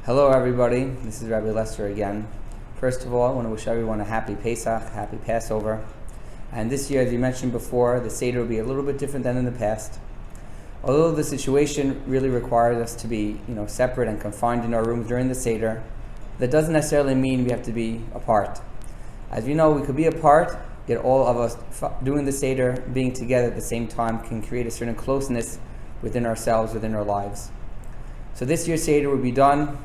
Hello everybody, this is Rabbi Lester again. First of all, I want to wish everyone a happy Pesach, happy Passover. And this year, as you mentioned before, the Seder will be a little bit different than in the past. Although the situation really requires us to be, separate and confined in our rooms during the Seder, that doesn't necessarily mean we have to be apart. As we know, we could be apart, yet all of us doing the Seder, being together at the same time, can create a certain closeness within ourselves, within our lives. So this year's Seder will be done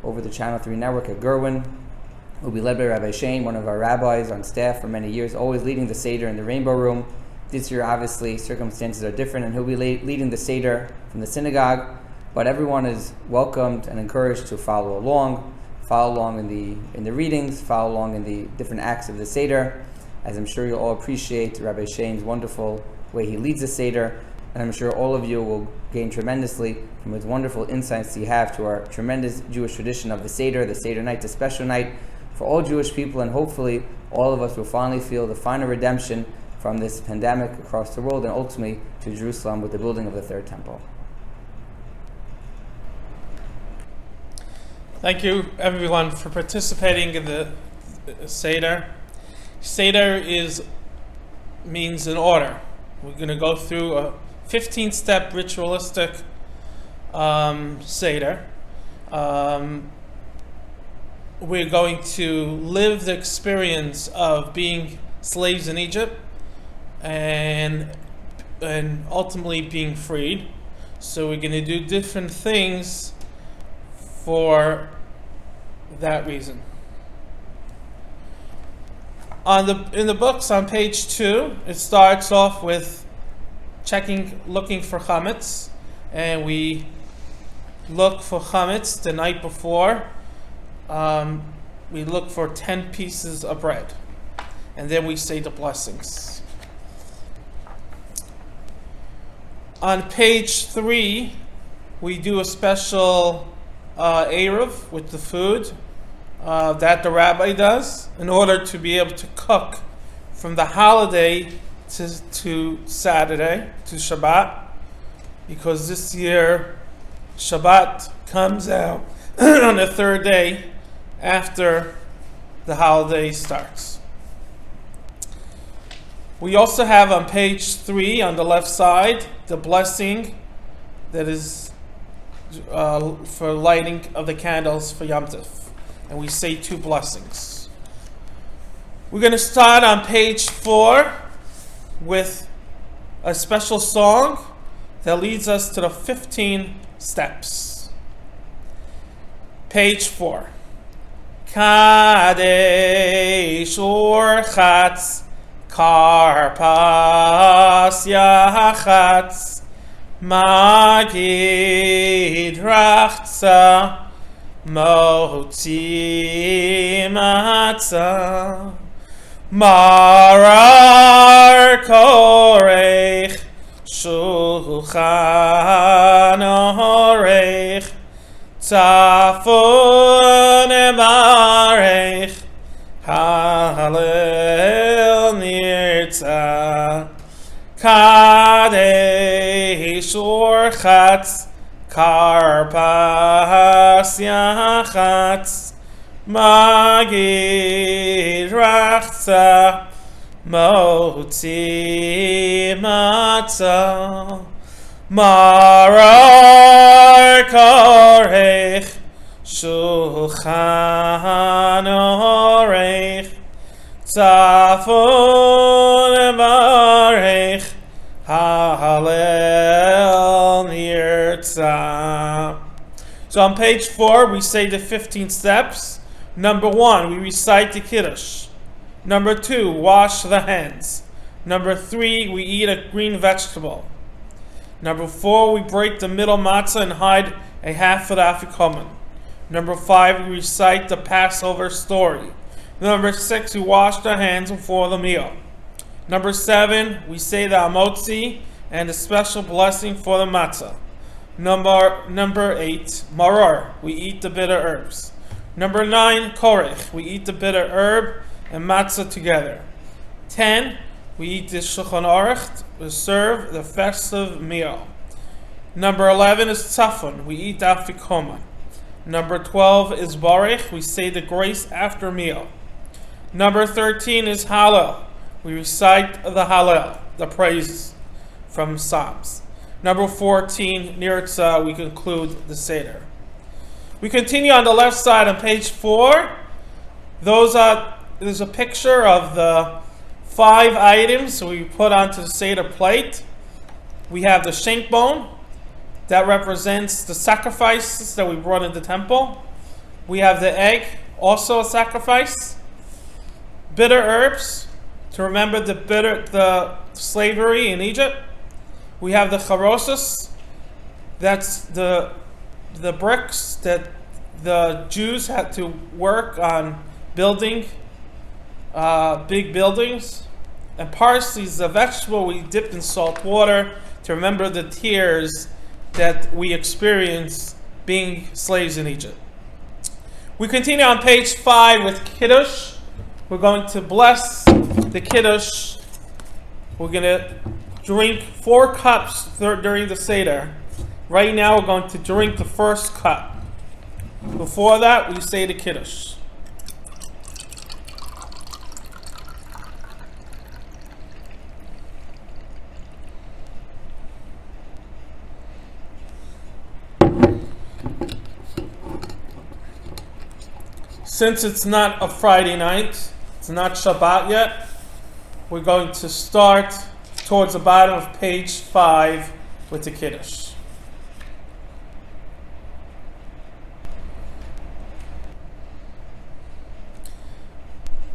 over the Channel 3 network at Gurwin. It will be led by Rabbi Shain, one of our rabbis on staff for many years, always leading the Seder in the Rainbow Room. This year, obviously, circumstances are different, and he'll be leading the Seder from the synagogue. But everyone is welcomed and encouraged to follow along in the readings, follow along in the different acts of the Seder, as I'm sure you'll all appreciate Rabbi Shain's wonderful way he leads the Seder. And I'm sure all of you will gain tremendously from his wonderful insights he have to our tremendous Jewish tradition of the Seder night, the special night for all Jewish people, and hopefully all of us will finally feel the final redemption from this pandemic across the world and ultimately to Jerusalem with the building of the third temple. Thank you everyone for participating in the Seder. Seder means an order. We're going to go through a 15-step ritualistic Seder. We're going to live the experience of being slaves in Egypt and ultimately being freed. So we're going to do different things for that reason. In the books on page 2, it starts off with looking for chametz, and we look for chametz the night before. We look for 10 pieces of bread, and then we say the blessings. On page 3, we do a special Eruv with the food that the rabbi does in order to be able to cook from the holiday to Saturday, to Shabbat, because this year Shabbat comes out on the third day after the holiday starts. We also have on page 3 on the left side the blessing that is for lighting of the candles for Yom Tov, and we say 2 blessings. We're going to start on page 4 with a special song that leads us to the 15 steps. Page 4. Kadesh Orchatz Karpas Yachatz Magid Rachza Motzi Matzah Marar Korech Shulchan Orech Tzafon Emarech Halel Nirtzah Kadesh Orchatz Karpas Yachatz Magid Rachza Motzi Matzah Marar Korech Shulchan Orech Tzafon Emarech Halel Nirtzah. So on page 4 we say the 15 steps. Number 1, we recite the Kiddush. Number 2, wash the hands. Number 3, we eat a green vegetable. Number 4, we break the middle matzah and hide a half of the afikoman. Number 5, we recite the Passover story. Number 6, we wash the hands before the meal. Number 7, we say the amotzi and a special blessing for the matzah. Number 8, maror, we eat the bitter herbs. Number 9, korech, we eat the bitter herb and matzah together. 10, we eat the shulchan aruch, we serve the festive meal. Number 11 is tzafon, we eat afikoman. Number 12 is Baruch. We say the grace after meal. Number 13 is Hallel. We recite the Hallel, the praises from Psalms. Number 14, Nirtzah, we conclude the Seder. We continue on the left side on page 4. There's a picture of the 5 items we put onto the Seder plate. We have the shank bone. That represents the sacrifices that we brought in the temple. We have the egg, also a sacrifice. Bitter herbs, to remember the slavery in Egypt. We have the charosos, that's the bricks that the Jews had to work on building big buildings. And parsley is a vegetable we dipped in salt water to remember the tears that we experienced being slaves in Egypt. We continue on page 5 with Kiddush. We're going to bless the Kiddush. We're going to drink 4 cups during the Seder. Right now we're going to drink the first cup. Before that, we say the Kiddush. Since it's not a Friday night, it's not Shabbat yet, we're going to start towards the bottom of page 5 with the Kiddush.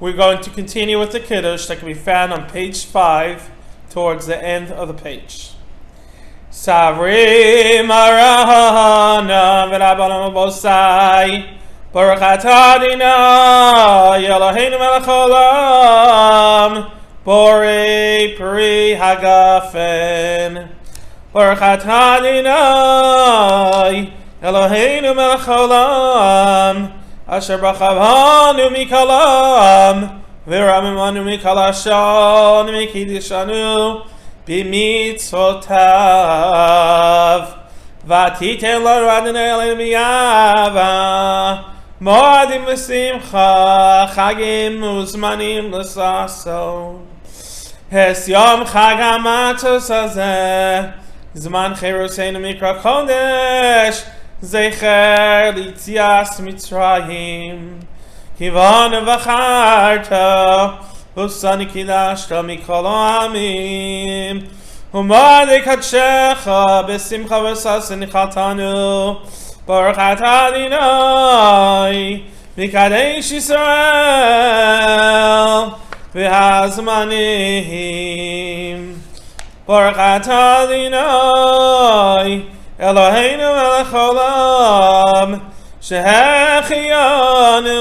We're going to continue with the Kiddush that can be found on page 5 towards the end of the page. Savri marana v'rabbanan bosai Baruch atah Adonai Eloheinu melech haolam borei peri hagafen Baruch atah Adonai Eloheinu melech haolam asher b'chavanu mikolam v'ramimanu mikolashon v'kiddishanu b'mitzvotav v'titen lanu Adonai Eloheinu miyava Moadim l'simcha, chagim uzmanim l'sason. Hes yom chag hamatzos hazeh, zman cheruseinu mikra kodesh, zecher l'yitzias Mitzrayim. Kivanu v'charta, usani kidashta mikol ha'amim. U'madei kadshecha, b'simcha v'sasen nichatanu. Baruch atah Adonai Mikadesh Yisrael v'hazmanim Baruch atah Adonai Eloheinu melech haolam shehechiyanu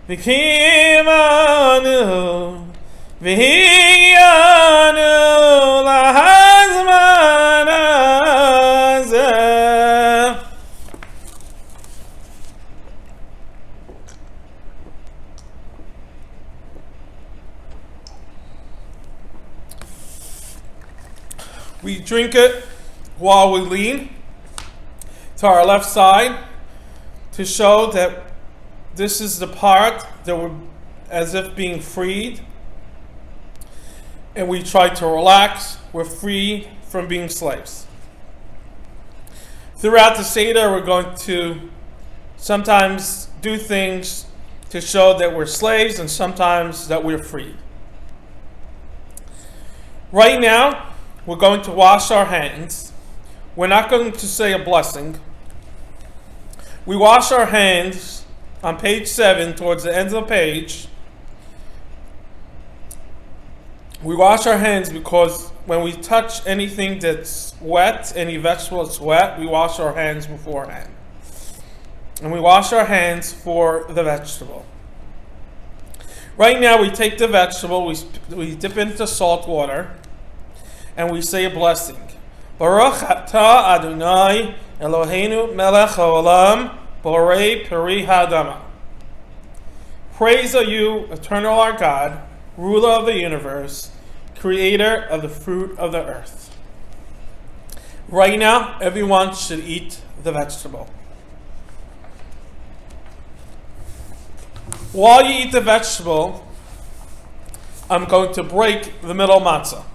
v'kimanu v'hiyanu lahazman hazeh. We drink it while we lean to our left side to show that this is the part that we're as if being freed. And we try to relax. We're free from being slaves. Throughout the Seder, we're going to sometimes do things to show that we're slaves and sometimes that we're free. Right now, we're going to wash our hands. We're not going to say a blessing. We wash our hands on page 7 towards the end of the page. We wash our hands because when we touch anything that's wet, any vegetable that's wet, we wash our hands beforehand. And we wash our hands for the vegetable. Right now we take the vegetable, we dip into salt water, and we say a blessing. Baruch atah Adonai Eloheinu melech haolam borei peri ha'adama. Praise are you, eternal our God, ruler of the universe, creator of the fruit of the earth. Right now, everyone should eat the vegetable. While you eat the vegetable, I'm going to break the middle matzah.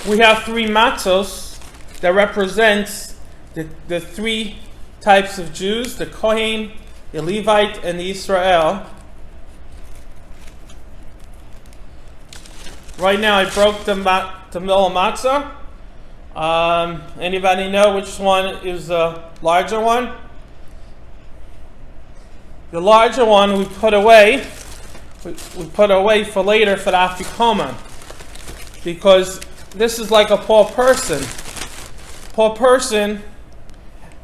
We have three matzos that represents the three types of Jews, the Kohen, the Levite, and the Israel. Right now I broke the middle matzah. Anybody know which one is the larger one? The larger one we put away. We put away for later for the afikoman, because this is like a poor person. Poor person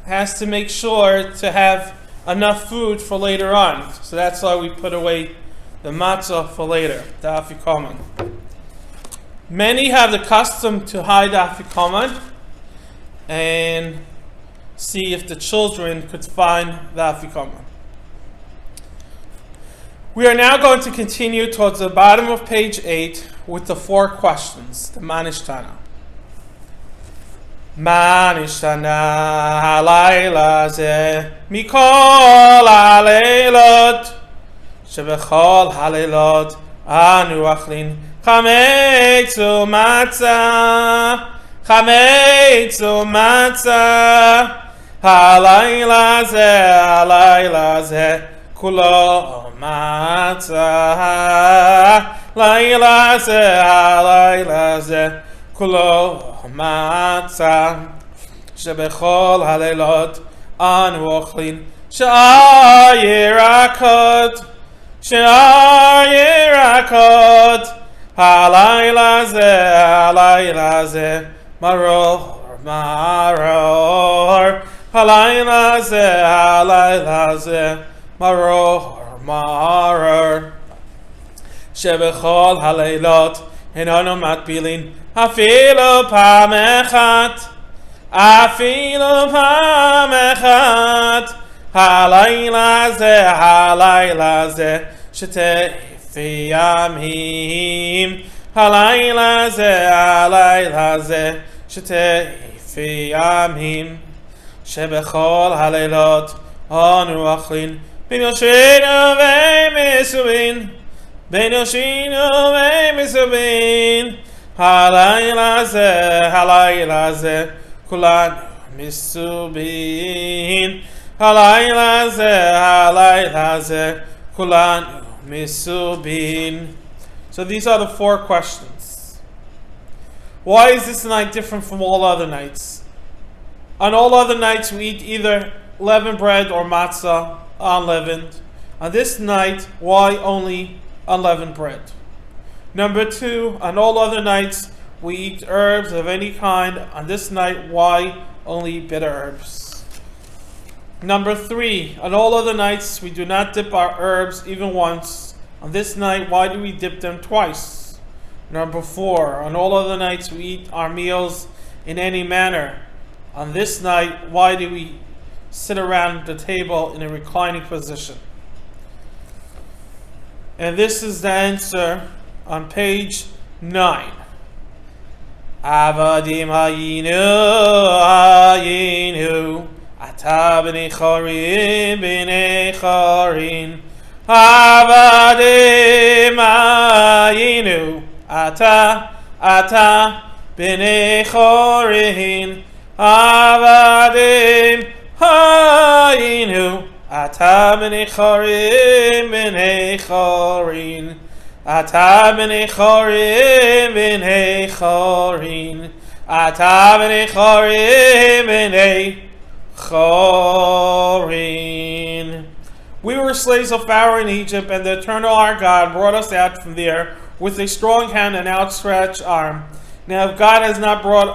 has to make sure to have enough food for later on. So that's why we put away the matzah for later, the afikoman. Many have the custom to hide the afikoman and see if the children could find the afikoman. We are now going to continue towards the bottom of page 8 with the 4 questions, the Manishtana. Manishtana halayla ze mikol haleilot shebechol haleilot anu achlin chametz umatzah halayla ze kulo matzah Laila ze kulo matzah shebechol halelot anu ochlin she'ar yirakot halayla ze maror halayla ze maror Shebechol haleilot hinanu matbilin afilu pam echat halayla ze shetefi yamim halayla ze shetefi yamim Shebechol haleilot anu achlin bin yoshenu ve'misubin Ben Yoshino Misubin Halayla ze Kulan Misubin Halayla ze Kulan Misubin. So these are the 4 questions. Why is this night different from all other nights? On all other nights we eat either leavened bread or matzah unleavened. On this night, why only unleavened bread? Number 2, on all other nights we eat herbs of any kind. On this night, why only bitter herbs? Number 3, on all other nights we do not dip our herbs even once. On this night, why do we dip them twice? Number 4, on all other nights we eat our meals in any manner. On this night, why do we sit around the table in a reclining position? And this is the answer on page 9. Avadim hayinu ata b'nei chorin Avadim hayinu ata b'nei chorin Avadim hayinu Ata b'nei chorin Ata b'nei chorin. We were slaves of Pharaoh in Egypt, and the eternal our God brought us out from there with a strong hand and outstretched arm. Now if God has not brought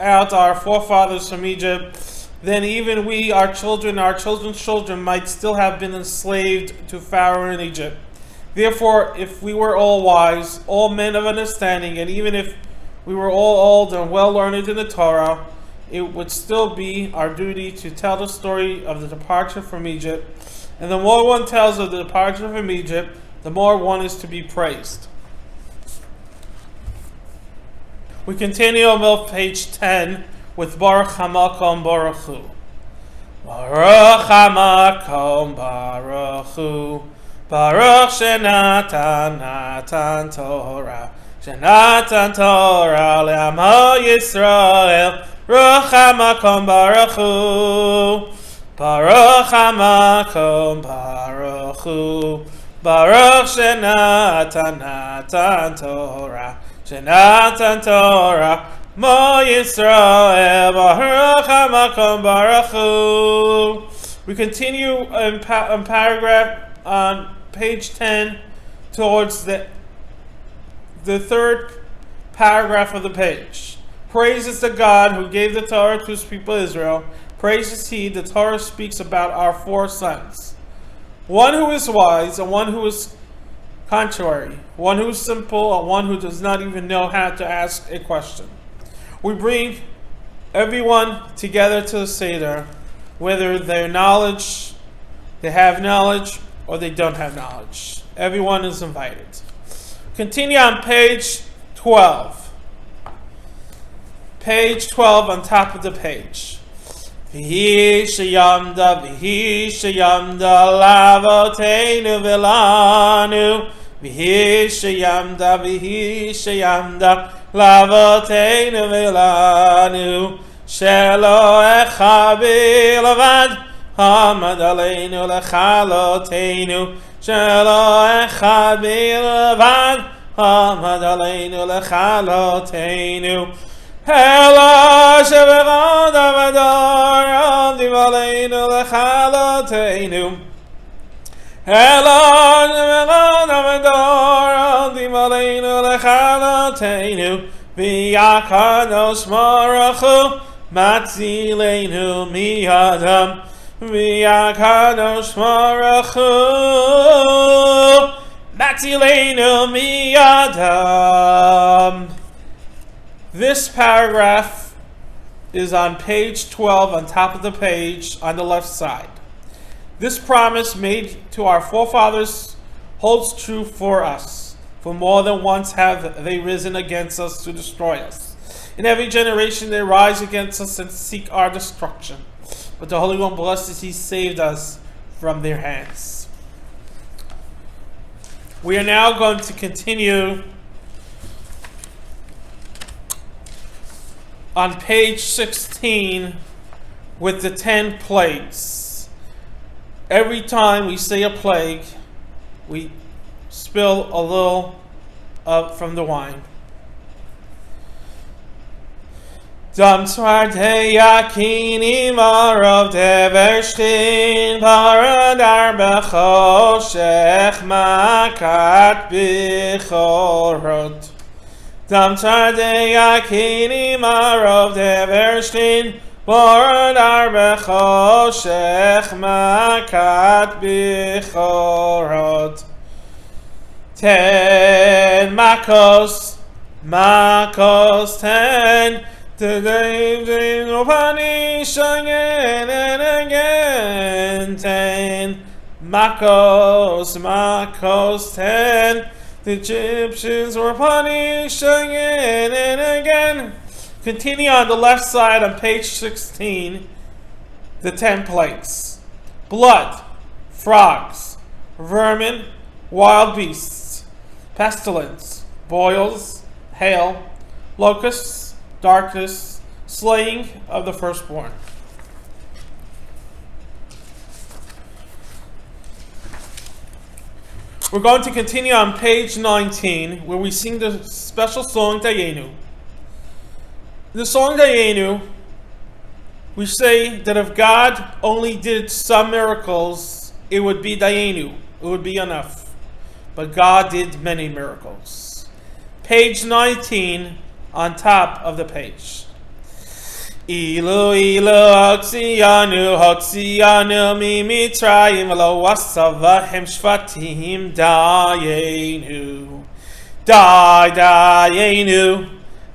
out our forefathers from Egypt, then even we, our children's children, might still have been enslaved to Pharaoh in Egypt. Therefore, if we were all wise, all men of understanding, and even if we were all old and well learned in the Torah, it would still be our duty to tell the story of the departure from Egypt. And the more one tells of the departure from Egypt, the more one is to be praised. We continue on page 10 with Baruch HaMakom Baruch Hu. Baruch HaMakom Baruch Hu. Baruch Shenatan Natan Torah. Shenatan Torah Le'amo Yisrael. Baruch HaMakom Baruch Hu. Baruch HaMakom Baruch Hu. Baruch Shenatan Natan Torah. Shenatan Torah. Mo Yisrael. Baruch HaMakom Baruch Hu. We continue in paragraph on page 10 towards the third paragraph of the page. Praise is the God who gave the Torah to his people Israel. Praise is he. The Torah speaks about our four sons. One who is wise and one who is contrary. One who is simple and one who does not even know how to ask a question. We bring everyone together to the Seder, whether they have knowledge, or they don't have knowledge. Everyone is invited. Continue on page 12. Page 12 on top of the page. V'hi sheyamda lavoteinu v'lanu. V'hi sheyamda lavoteinu v'lanu. Shelo echa b'levad. Hamad aleinu lechalotenu. Shelo echad b'levad. Hamad aleinu lechalotenu. Hela shevechad amador. Amdim aleinu lechalotenu. Hela shevechad amador. Amdim aleinu lechalotenu. V'yakadosh Baruch Hu. Matzileinu miyadam. V'yakadosh Baruch Hu. Matzileinu miyadam. This paragraph is on page 12 on top of the page on the left side. This promise made to our forefathers holds true for us. For more than once have they risen against us to destroy us. In every generation they rise against us and seek our destruction. But the Holy One, blessed is he, saved us from their hands. We are now going to continue on page 16 with the 10 plagues. Every time we say a plague, we spill a little from the wine. Dam tzvarte yakini marov devershtin paradar bechoshech makat bichorot. Dam tzvarte yakini marov devershtin paradar bechoshech makat bichorot. Ten makos, ten. Today, nobody again and again. Ten makos, ten. The Egyptians were punished again and again. Continue on the left side on page 16. The 10 plagues: blood, frogs, vermin, wild beasts, pestilence, boils, hail, locusts, darkness, slaying of the firstborn. We're going to continue on page 19, where we sing the special song Dayenu. In the song Dayenu, we say that if God only did some miracles, it would be Dayenu. It would be enough. But God did many miracles. Page 19 on top of the page. Ilu hotziyanu mi mitzrayim lo wasavahem shvatim dayenu. Dayenu.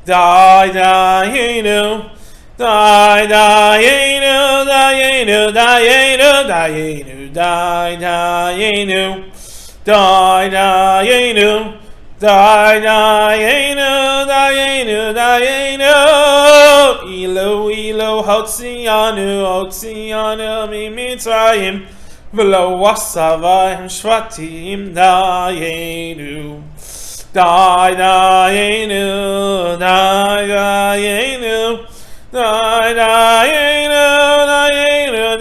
Dayenu, Dayenu, Dayenu, Dayenu, Dayenu, Dayenu, Dayenu, Dayenu, Dayenu, Dayenu, Elo, Elo, Hotzianu, Hotzianu, Mimitzrayim, V'lo wasavayim shvatim, Dayenu. Dayenu, Dayenu, Dayenu, Dayenu, Dayenu,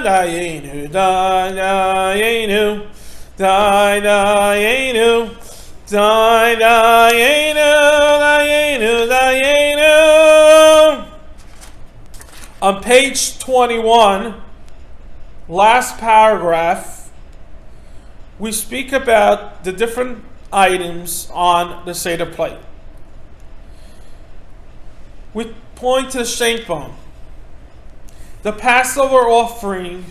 Dayenu, Dayenu, Dayenu, Dayenu, Dayenu, Dayenu. On page 21, last paragraph, we speak about the different items on the Seder plate. We point to the Shain bone, the Passover offering,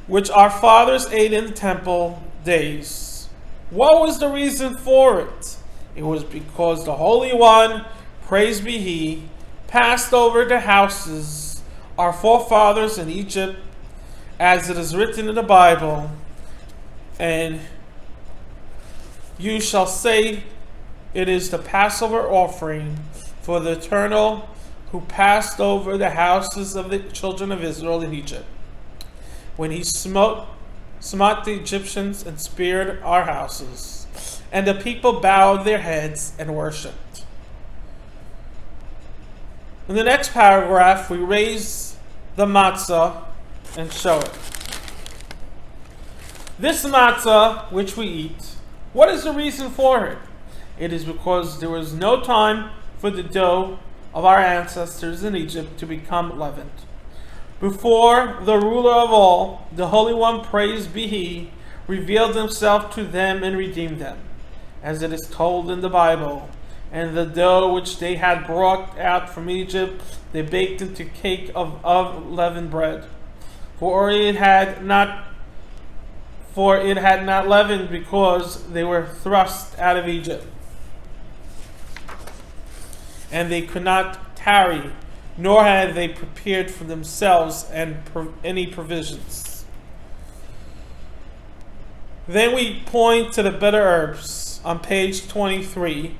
which our fathers ate in the temple days. What was the reason for it? It was because the Holy One, praised be He, passed over the houses, our forefathers in Egypt, as it is written in the Bible, and you shall say it is the Passover offering for the Eternal, who passed over the houses of the children of Israel in Egypt, when he smote the Egyptians and spared our houses. And the people bowed their heads and worshipped. In the next paragraph, we raise the matzah and show it. This matzah, which we eat, what is the reason for it? It is because there was no time for the dough of our ancestors in Egypt to become leavened. Before the ruler of all, the Holy One, praised be He, revealed Himself to them and redeemed them, as it is told in the Bible. And the dough which they had brought out from Egypt, they baked into cake of leavened bread. For it had not leavened, because they were thrust out of Egypt. And they could not tarry, nor had they prepared for themselves any provisions. Then we point to the bitter herbs on page 23,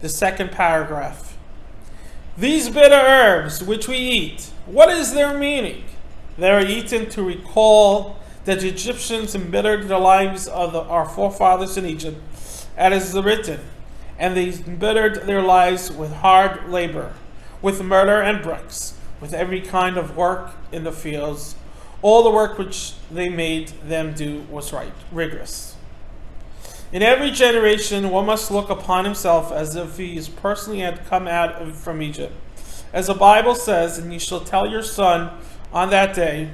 the second paragraph. These bitter herbs which we eat, what is their meaning? They are eaten to recall that the Egyptians embittered the lives of our forefathers in Egypt, as is written, and they embittered their lives with hard labor, with murder and bricks, with every kind of work in the fields. All the work which they made them do was rigorous. In every generation, one must look upon himself as if he personally had come out from Egypt. As the Bible says, and you shall tell your son on that day,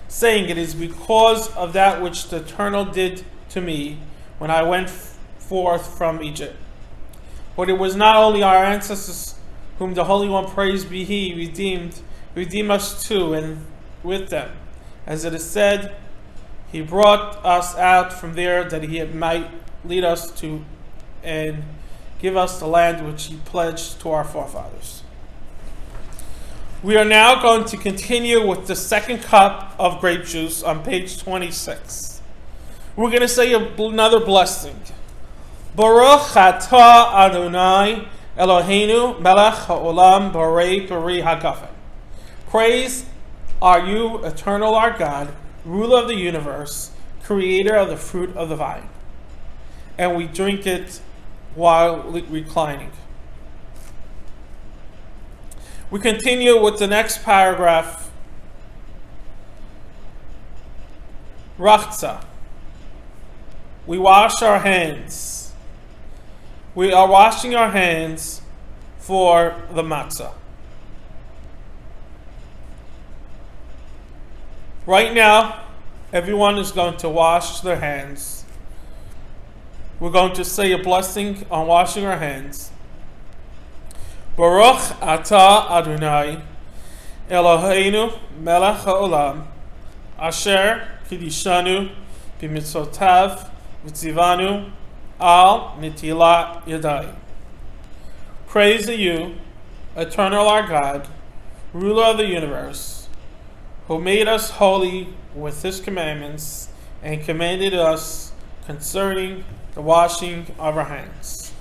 saying, it is because of that which the Eternal did to me when I went forth from Egypt. But it was not only our ancestors whom the Holy One, praised be He, redeemed us too, and with them. As it is said, He brought us out from there that He might lead us to and give us the land which He pledged to our forefathers. We are now going to continue with the second cup of grape juice on page 26. We're going to say another blessing. Baruch atah Adonai Eloheinu melech haolam borei peri hagafen. Praise are you, eternal our God, ruler of the universe, creator of the fruit of the vine. And we drink it while reclining. We continue with the next paragraph. Rachza. We wash our hands. We are washing our hands for the matzah. Right now, everyone is going to wash their hands. We're going to say a blessing on washing our hands. Baruch atah Adonai Eloheinu melech haolam asher kidishanu b'mitzvotav v'tzivanu al nitilat yadayim. Praise to you, eternal our God, ruler of the universe, who made us holy with his commandments and commanded us concerning the washing of our hands.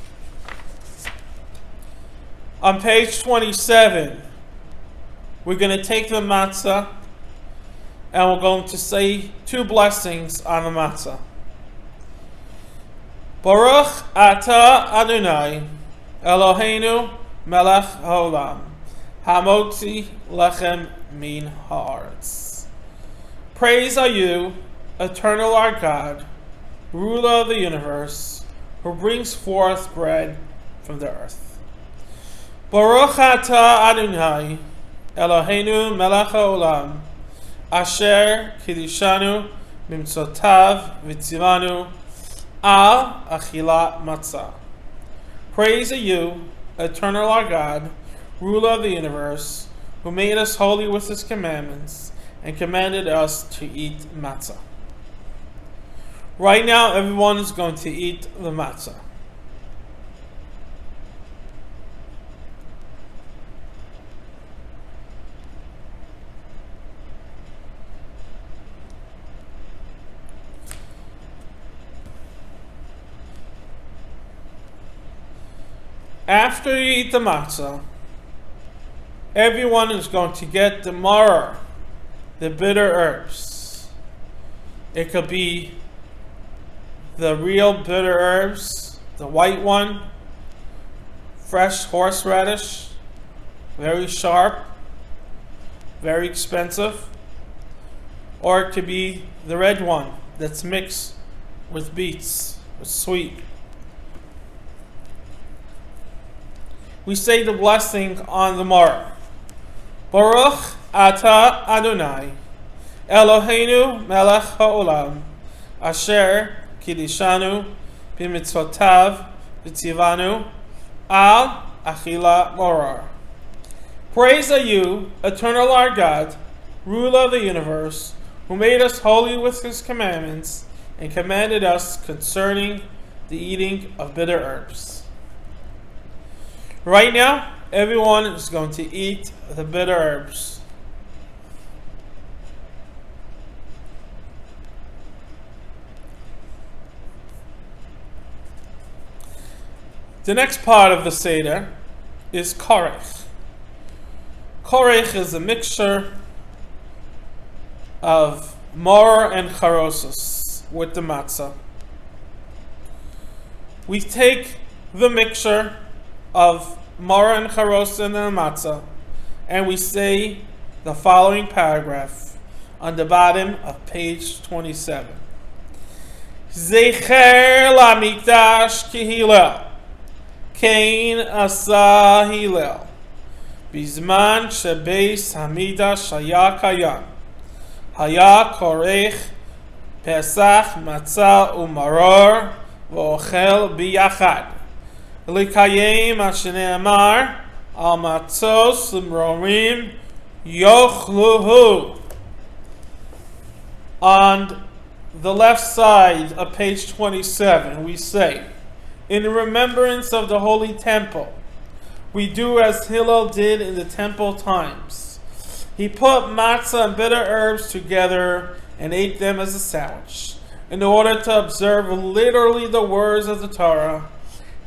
On page 27, we're going to take the matzah and we're going to say two blessings on the matzah. Baruch atah Adonai Eloheinu melech haolam hamotzi lechem min haaretz. Praise are you, eternal our God, ruler of the universe, who brings forth bread from the earth. Baruch atah Adonai Eloheinu melech haolam asher kiddishanu b'mitzvotav v'tzivanu al achilat matzah. Praise to you, eternal our God, ruler of the universe, who made us holy with his commandments and commanded us to eat matzah. Right now, everyone is going to eat the matzah. After you eat the matzah, everyone is going to get the maror, the bitter herbs. It could be the real bitter herbs, the white one, fresh horseradish, very sharp, very expensive. Or it could be the red one that's mixed with beets, with sweet. We say the blessing on the maror. Baruch atah Adonai Eloheinu melech haolam asher kiddishanu b'mitzvotav v'tzivanu al achila maror. Praise are you, eternal our God, ruler of the universe, who made us holy with his commandments and commanded us concerning the eating of bitter herbs. Right now, everyone is going to eat the bitter herbs. The next part of the Seder is korech. Korech is a mixture of maror and charosos with the matzah. We take the mixture of maror and charosos and the matzah, and we say the following paragraph on the bottom of page 27. Zecher lamikdash ki Hillel, Kain asa Hillel, bizman shebeis hamidash haya kayam, haya korech pesach matzah umaror v'ochel biyachad. Likayim ashene'amar al matzos l'mrorim yochluhu. On the left side of page 27, we say, in remembrance of the holy temple, we do as Hillel did in the temple times. He put matzah and bitter herbs together and ate them as a sandwich. In order to observe literally the words of the Torah,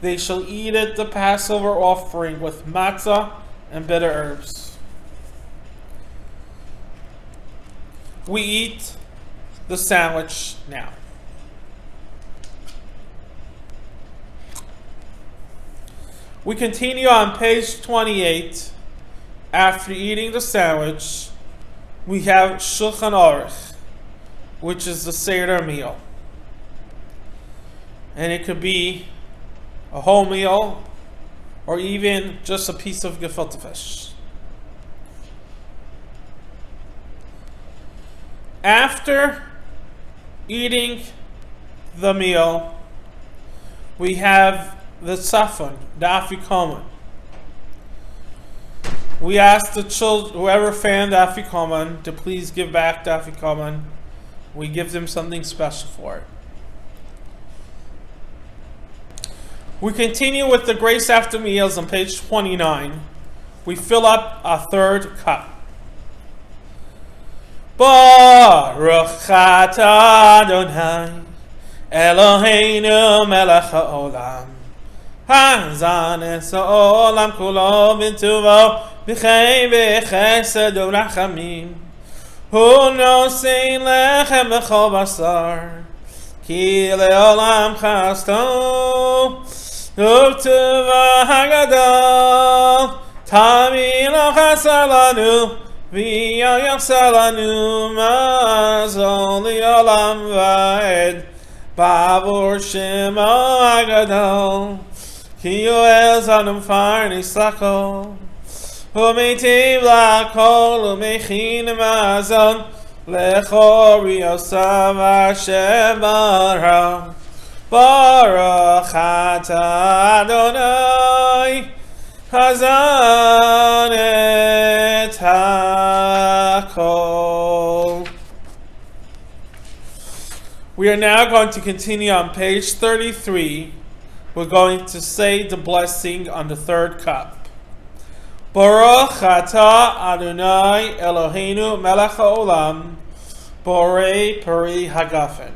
they shall eat it, the Passover offering, with matzah and bitter herbs. We eat the sandwich now. We continue on page 28. After eating the sandwich, we have Shulchan Aruch, which is the Seder meal. And it could be a whole meal, or even just a piece of gefilte fish. After eating the meal, we have the tzafon, the afikoman. We ask the children, whoever found the afikoman, to please give back the afikoman. We give them something special for it. We continue with the grace after meals on page 29. We fill up our third cup. Baruch atah Adonai Eloheinu melech haolam hazan es haolam kulo b'tuvo b'chei b'chesed u'rachamim hu nosein lechem b'chol basar ki le'olam chasto u'tuvo hagadol tamid lo chasar lanu v'yo yachsar lanu mazol li'olam va'ed ba'avur shemo hagadol ki yoel zanum far nisakol u'meitiv lakol u'meichin mazon lechor yosav Hashem bara Baruch atah Adonai hazan et hakol. We are now going to continue on page 33. We're going to say the blessing on the third cup. Baruch atah Adonai Eloheinu melech haolam borei peri hagafen.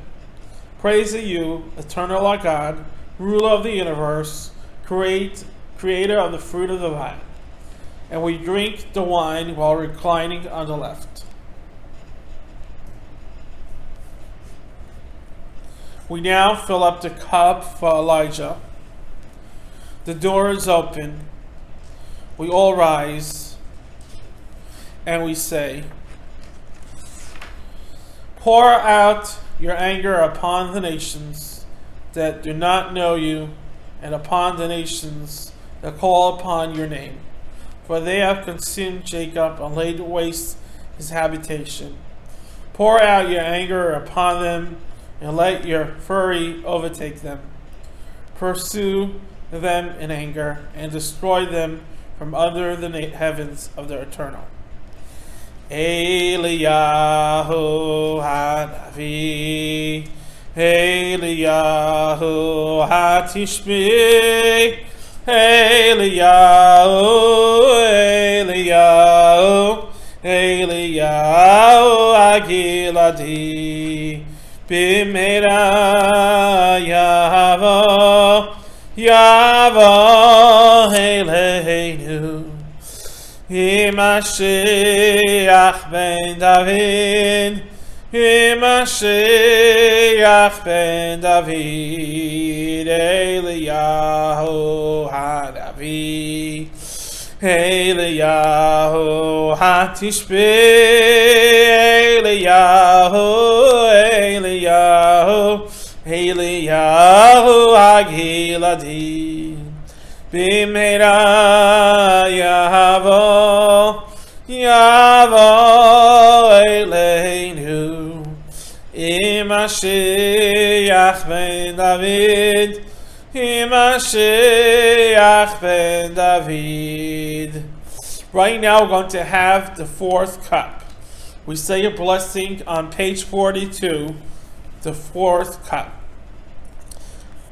Praise to you, eternal our God, ruler of the universe, creator of the fruit of the vine. And we drink the wine while reclining on the left. We now fill up the cup for Elijah. The door is open. We all rise and we say, pour out your anger upon the nations that do not know you, and upon the nations that call upon your name. For they have consumed Jacob and laid waste his habitation. Pour out your anger upon them, and let your fury overtake them. Pursue them in anger, and destroy them from under the heavens of the eternal. Eliyahu Hanavi, Eliyahu Hatishbi, Eliyahu, Eliyahu, Eliyahu Agiladi, Bimera Yavo, Yavo Eleinu. Mashiach ben David, Mashiach ben David, Eliyahu Hanavi, Eliyahu Hatishbi, Eliyahu, Eliyahu, Eliyahu Agiladi. Bimera Yavo, Yavo Eleinu. Mashiach ben David, Mashiach ben David. Right now we're going to have the fourth cup. We say a blessing on page 42, the fourth cup.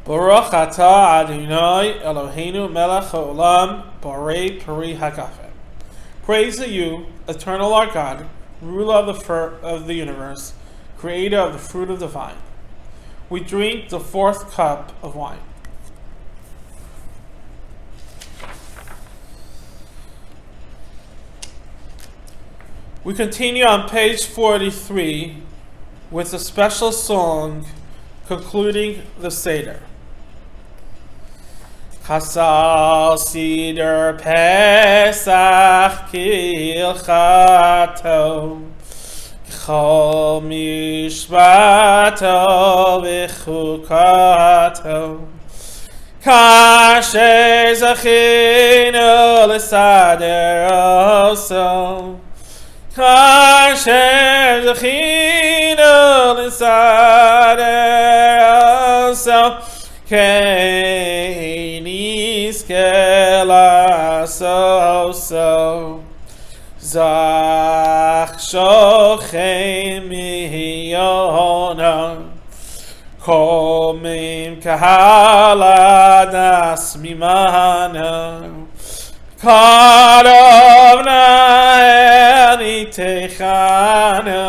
Baruch atah Adonai Eloheinu melech haolam borei peri hagafen. Praise to you, eternal our God, ruler of the universe, creator of the fruit of the vine. We drink the fourth cup of wine. We continue on page 43 with a special song concluding the Seder. Chasal Seder Pesach Kilchato Chol Mishpato V'chukato Kasher Zachinu L'sader Oso Kasher Zachinu L'sader Oso Keinis Kela So Zach Shochem Miyona Kol Shomim kahaladas mimana karavna elitechana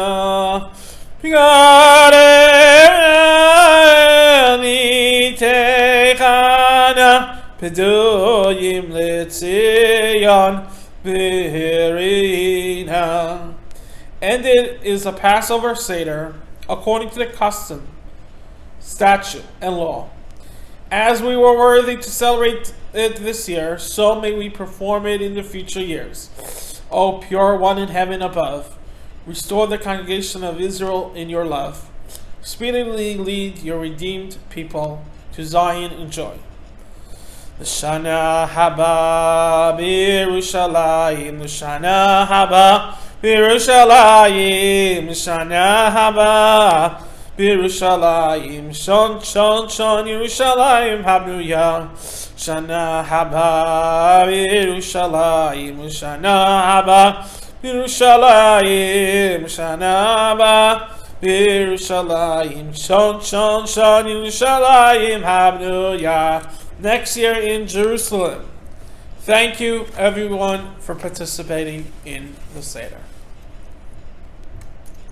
elitechana pedoyim letzion birina. And it is a Passover Seder according to the custom, statute, and law. As we were worthy to celebrate it this year, so may we perform it in the future years. O pure one in heaven above, restore the congregation of Israel in your love. Speedily lead your redeemed people to Zion in joy. L'shana haba b'Yerushalayim, l'shana haba b'Yerushalayim, l'shana haba b'Yerushalayim, shon shon shon Yerushalayim habnuya, shana haba b'Yerushalayim, l'shana haba b'Yerushalayim, shana haba b'Yerushalayim, shon shon shon Yerushalayim habnuya. Next year in Jerusalem. Thank you, everyone, for participating in the Seder.